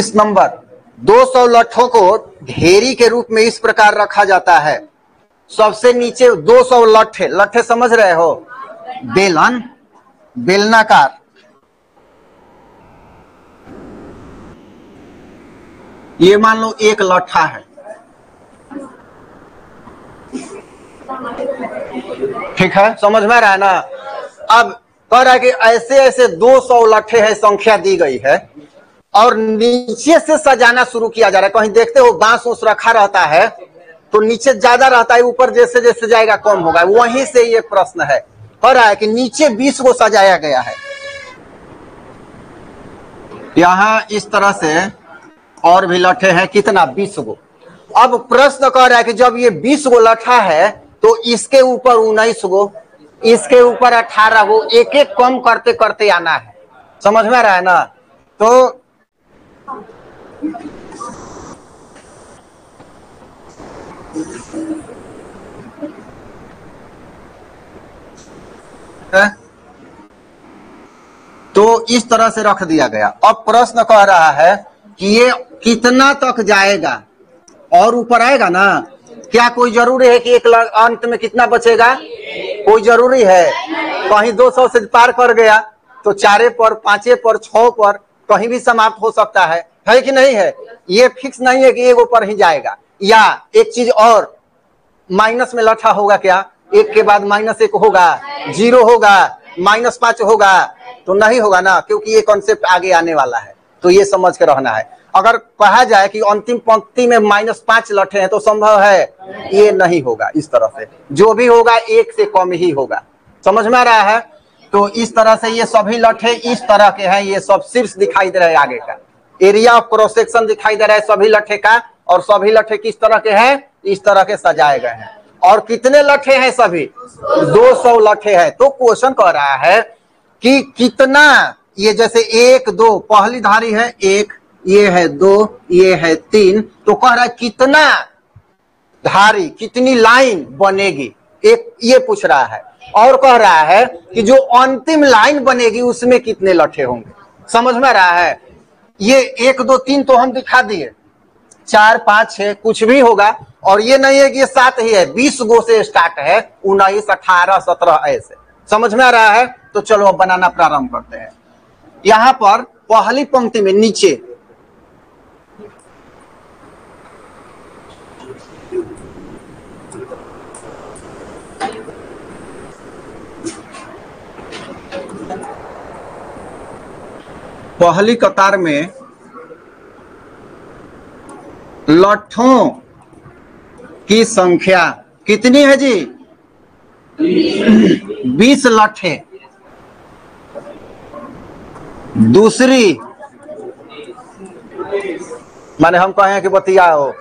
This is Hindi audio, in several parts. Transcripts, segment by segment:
20 नंबर 200 लट्ठों को ढेरी के रूप में इस प्रकार रखा जाता है। सबसे नीचे 200 लट्ठे, लट्ठे समझ रहे हो, बेलन, बेलनाकार, ये मान लो एक लट्ठा है, ठीक है, समझ में आ रहा है ना। अब कह रहा है कि ऐसे ऐसे 200 लट्ठे है, संख्या दी गई है, और नीचे से सजाना शुरू किया जा रहा है। कहीं देखते हो बांस उस रखा रहता है तो नीचे ज्यादा रहता है, ऊपर जैसे जैसे जाएगा कम होगा। वहीं से ये प्रश्न है, कह रहा है कि नीचे 20 को सजाया गया है, यहां इस तरह से और भी लट्ठे हैं, कितना, 20 गो। अब प्रश्न कह रहा है कि जब ये 20 गो लट्ठा है तो इसके ऊपर 19 गो, इसके ऊपर 18 गो, एक एक कम करते करते आना है। समझ में आ रहा है ना। तो इस तरह से रख दिया गया। अब प्रश्न कह रहा है कि ये कितना तक जाएगा और ऊपर आएगा ना। क्या कोई जरूरी है कि एक अंत में कितना बचेगा, कोई जरूरी है? कहीं 200 से पार कर गया तो 4 पर, 5 पर, 6 पर कहीं भी समाप्त हो सकता है कि नहीं है। ये फिक्स नहीं है कि एक ऊपर ही जाएगा। या एक चीज और, माइनस में लट्ठा होगा क्या, एक के बाद -1 होगा, 0 होगा, -5 होगा, तो नहीं होगा ना, क्योंकि ये कॉन्सेप्ट आगे आने वाला है। तो ये समझ के रहना है। अगर कहा जाए कि अंतिम पंक्ति में -5 लट्ठे हैं तो संभव है, ये नहीं होगा। इस तरह से जो भी होगा 1 से कम ही होगा। समझ में आ रहा है। तो इस तरह से ये सभी लट्ठे इस तरह के हैं। ये सब शीर्ष दिखाई दे रहा है, आगे का एरिया ऑफ क्रॉस सेक्शन दिखाई दे रहा है सभी लट्ठे का। और सभी लट्ठे किस तरह के हैं, इस तरह के सजाए गए हैं। और कितने लट्ठे हैं, सभी 200 लट्ठे हैं। तो क्वेश्चन कह रहा है कि कितना, ये जैसे 1 2 पहली धारी है 1, ये है 2, ये है 3, तो कह रहा है कितना धारी, कितनी लाइन बनेगी, एक ये पूछ रहा है। और कह रहा है कि जो अंतिम लाइन बनेगी उसमें कितने लट्ठे होंगे। समझ में आ रहा है। ये 1 2 3 तो हम दिखा दिए, 4 5 6 कुछ भी होगा। और ये नहीं है कि ये 7 ही है, 20 गो से स्टार्ट है, 19 18 17 ऐसे। समझ में आ रहा है। तो चलो अब बनाना प्रारंभ करते हैं। यहां पर पहली पंक्ति में नीचे पहली कतार में लट्ठों की संख्या कितनी है जी, 20 लट्ठे। दूसरी माने हम कहे हैं कि बतियाओ,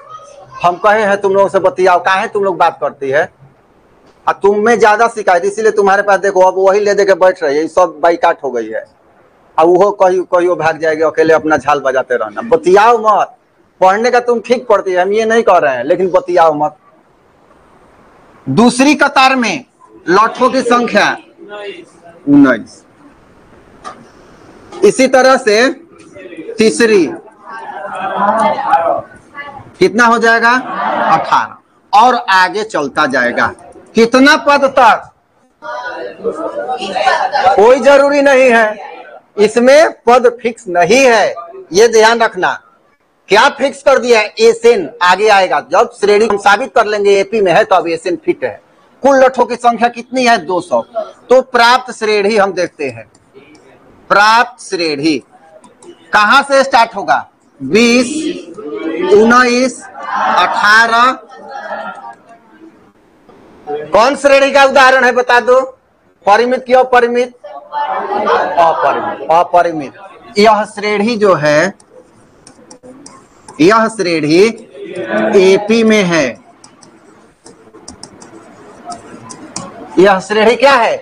हम कहे हैं तुम लोगों से बतियाओ, काहे तुम लोग बात करती है, और तुम में ज्यादा शिकायत, इसीलिए तुम्हारे पास देखो अब वही ले दे के बैठ रही है। सब बाइकाट हो गई है। अब वो कहियो भाग जाएगी, अकेले अपना झाल बजाते रहना। बतियाओ मत, पढ़ने का तुम ठीक पढ़ती है, हम ये नहीं कह रहे हैं, लेकिन बतियाओ मत। दूसरी कतार में लट्ठों की संख्या 19। इसी तरह से तीसरी कितना हो जाएगा, 18। और आगे चलता जाएगा। कितना पद तक कोई जरूरी नहीं है, इसमें पद फिक्स नहीं है, ये ध्यान रखना। क्या फिक्स कर दिया है, एसएन आगे आएगा। जब श्रेणी हम साबित कर लेंगे एपी में है तो अब एसएन फिट है। कुल लट्ठों की संख्या कितनी है, 200। तो प्राप्त श्रेणी हम देखते हैं। प्राप्त श्रेणी कहां से स्टार्ट होगा, 20 19 18। कौन श्रेणी का उदाहरण है बता दो, परिमित की अपरिमित, अपरिमित, अपरिमित। यह श्रेणी जो है, यह श्रेणी एपी में है। यह श्रेणी क्या है,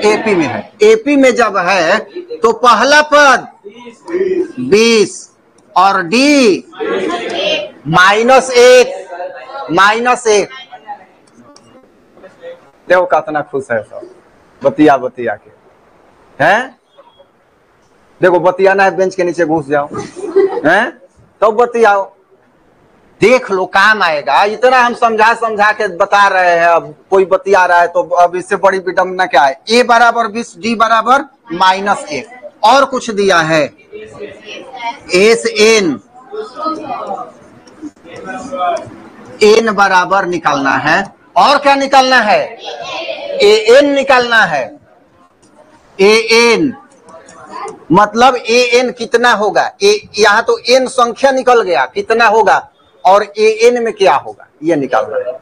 एपी में है। एपी में जब है तो पहला पद 20 और डी -1, -1। देखो कितना खुश है सब, बतिया बतिया के हैं। देखो बतियाना है, बेंच के नीचे घुस जाओ, हैं तो बतियाओ, देख लो काम आएगा। इतना हम समझा समझा के बता रहे हैं, अब कोई बतिया रहा है तो अब इससे बड़ी विडम्बना क्या है। a बराबर 20, d बराबर -1, और कुछ दिया है एस एन, एन बराबर निकालना है, और क्या निकालना है, ए एन निकालना है। ए एन मतलब ए एन कितना होगा, यहाँ तो एन संख्या निकल गया, कितना होगा, और ए एन में क्या होगा ये निकालना है।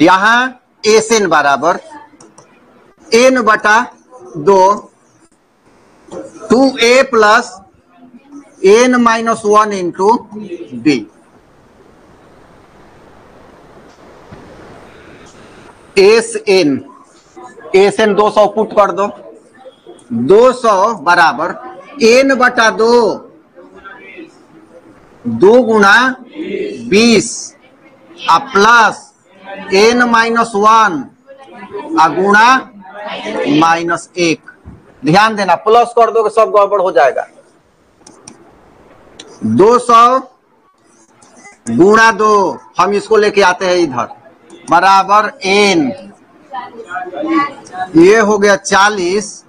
यहां एस एन बराबर एन बटा 2 2a plus n minus 1 into d. S n 200 put कर दो, 200 बराबर n बटा 2 गुणा 20 प्लस n माइनस 1 गुणा -1। ध्यान देना, प्लस कर दो सब गड़बड़ हो जाएगा। 200 गुणा 2, हम इसको लेके आते हैं इधर, बराबर n, ये हो गया 40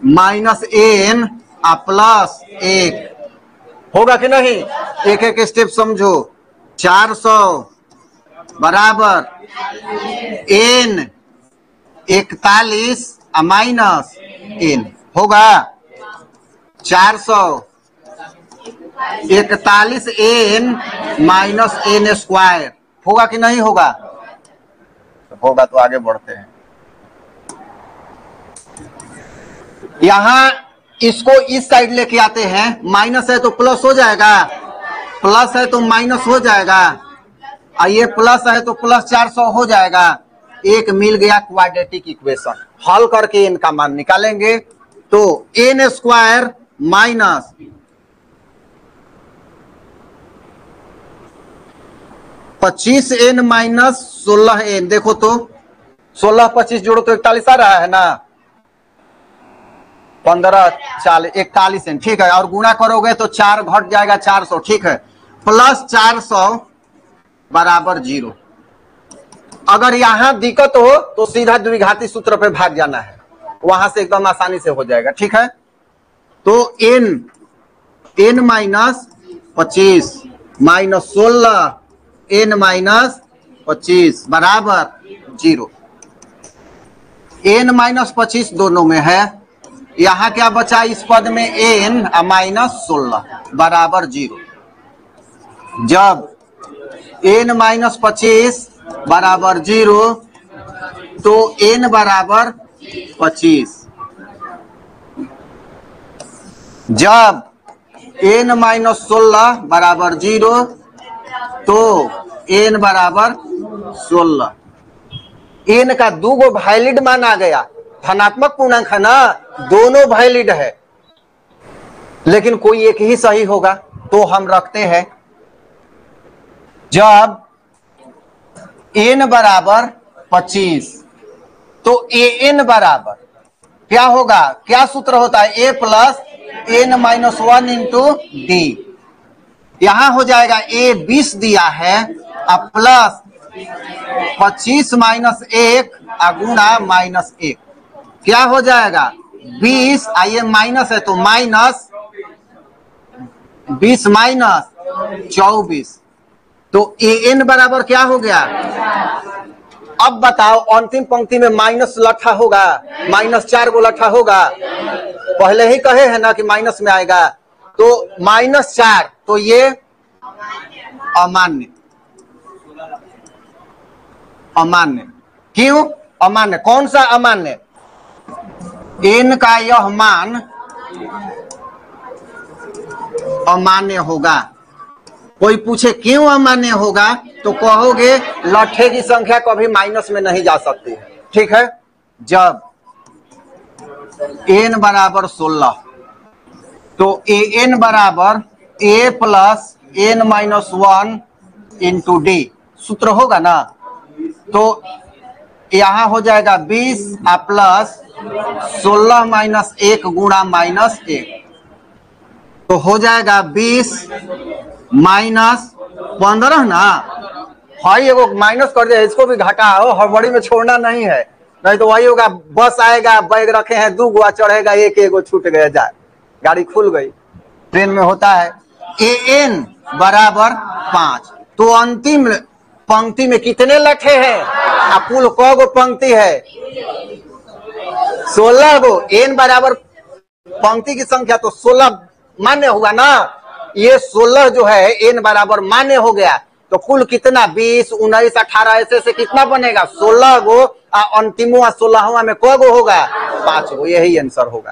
माइनस n प्लस 1, होगा कि नहीं। एक एक स्टेप समझो। 400 बराबर n 41 माइनस n, होगा 441 n माइनस n स्क्वायर, होगा कि नहीं होगा। होगा तो आगे बढ़ते हैं। यहां इसको इस साइड लेके आते हैं, माइनस है तो प्लस हो जाएगा, प्लस है तो माइनस हो जाएगा, ये प्लस है तो प्लस 400 हो जाएगा। एक मिल गया क्वाड्रेटिक इक्वेशन। हल करके इनका मान निकालेंगे तो n square minus 25n minus 16n, देखो तो 16 25 जोड़ो तो 41 आ रहा है ना, 15 40 41n, ठीक है। और गुणा करोगे तो 4 घट जाएगा 400, ठीक है। प्लस 400 बराबर 0। अगर यहां दिक्कत हो तो सीधा द्विघाती सूत्र पे भाग जाना है, वहां से एकदम आसानी से हो जाएगा, ठीक है। तो n minus 25 minus 16 n minus 25 बराबर 0। n माइनस 25 दोनों में है, यहां क्या बचा इस पद में, n माइनस 16 बराबर 0। जब n माइनस 25 बराबर 0 तो n बराबर 25। जब n माइनस 16 बराबर 0 तो n बराबर 16। n का दो वैलिड मान आ गया, धनात्मक पूर्णांक है ना, दोनों वैलिड है, लेकिन कोई एक ही सही होगा, तो हम रखते हैं। जब n बराबर 25 तो an बराबर क्या होगा, क्या सूत्र होता है, a plus n minus 1 into D. यहां हो जाएगा a 20 दिया है प्लस 25 माइनस 1 गुणा -1, क्या हो जाएगा 20, आइए माइनस है तो माइनस 20 माइनस 24, तो an बराबर क्या हो गया। अब बताओ अंतिम पंक्ति में माइनस लट्ठा होगा, -4 गो लट्ठा होगा, पहले ही कहे हैं ना कि माइनस में आएगा, तो -4, तो ये अमान्य, अमान्य। क्यों अमान्य, कौन सा अमान्य, n का यह मान अमान्य होगा। कोई पूछे क्यों अमान्य होगा तो कहोगे लट्ठे की संख्या कभी माइनस में नहीं जा सकती, ठीक है। जब n बराबर 16 तो an बराबर a plus n minus 1 into D, सूत्र होगा ना, तो यहां हो जाएगा 20 प्लस 16 माइनस 1 गुणा माइनस 1, तो हो जाएगा 20 माइनस 15 ना। हाई एगो माइनस कर दे, इसको भी घटाओ, हड़बड़ी में छोड़ना नहीं है, नहीं तो वही होगा। बस आएगा, बैग रखे हैं 2 गो, चढ़ेगा 1, एगो छूट गया, जाए गाड़ी खुल गई। ट्रेन में होता है an बराबर 5, तो अंतिम पंक्ति में कितने लठे हैं, कुल क गो पंक्ति है, 16 गो। n बराबर पंक्ति की संख्या तो 16 मान्य होगा ना, ये 16 जो है n बराबर मान्य हो गया, तो कुल कितना 20 19 18 ऐसे से कितना बनेगा 16 गो, अंतिमो 16वां में क गो होगा 5 गो, यही आंसर होगा।